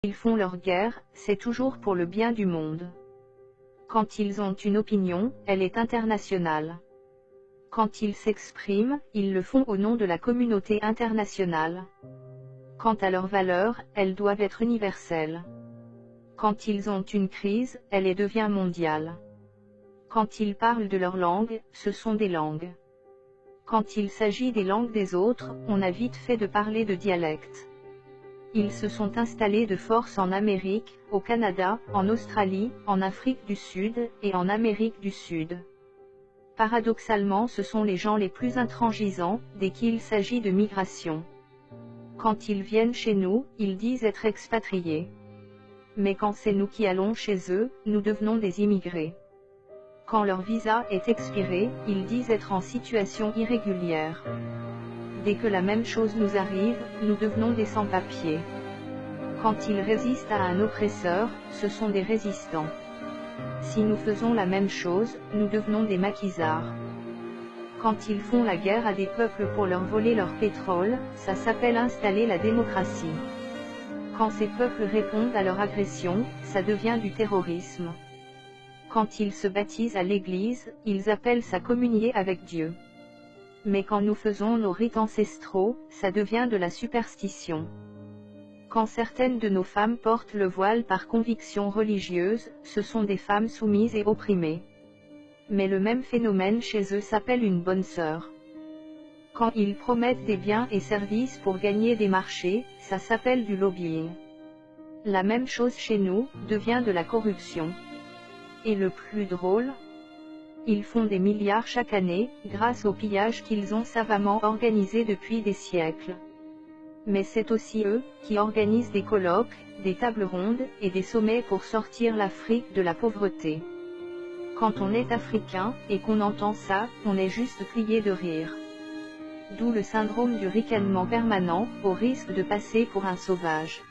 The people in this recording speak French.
Ils font leur guerre, c'est toujours pour le bien du monde. Quand ils ont une opinion, elle est internationale. Quand ils s'expriment, ils le font au nom de la communauté internationale. Quant à leurs valeurs, elles doivent être universelles. Quand ils ont une crise, elle devient mondiale. Quand ils parlent de leur langue, ce sont des langues. Quand il s'agit des langues des autres, on a vite fait de parler de dialectes. Ils se sont installés de force en Amérique, au Canada, en Australie, en Afrique du Sud, et en Amérique du Sud. Paradoxalement, ce sont les gens les plus intransigeants, dès qu'il s'agit de migration. Quand ils viennent chez nous, ils disent être expatriés. Mais quand c'est nous qui allons chez eux, nous devenons des immigrés. Quand leur visa est expiré, ils disent être en situation irrégulière. Dès que la même chose nous arrive, nous devenons des sans-papiers. Quand ils résistent à un oppresseur, ce sont des résistants. Si nous faisons la même chose, nous devenons des maquisards. Quand ils font la guerre à des peuples pour leur voler leur pétrole, ça s'appelle installer la démocratie. Quand ces peuples répondent à leur agression, ça devient du terrorisme. Quand ils se baptisent à l'église, ils appellent ça communier avec Dieu. Mais quand nous faisons nos rites ancestraux, ça devient de la superstition. Quand certaines de nos femmes portent le voile par conviction religieuse, ce sont des femmes soumises et opprimées. Mais le même phénomène chez eux s'appelle une bonne sœur. Quand ils promettent des biens et services pour gagner des marchés, ça s'appelle du lobbying. La même chose chez nous, devient de la corruption. Et le plus drôle ? Ils font des milliards chaque année, grâce au pillage qu'ils ont savamment organisé depuis des siècles. Mais c'est aussi eux, qui organisent des colloques, des tables rondes, et des sommets pour sortir l'Afrique de la pauvreté. Quand on est africain, et qu'on entend ça, on est juste plié de rire. D'où le syndrome du ricanement permanent, au risque de passer pour un sauvage.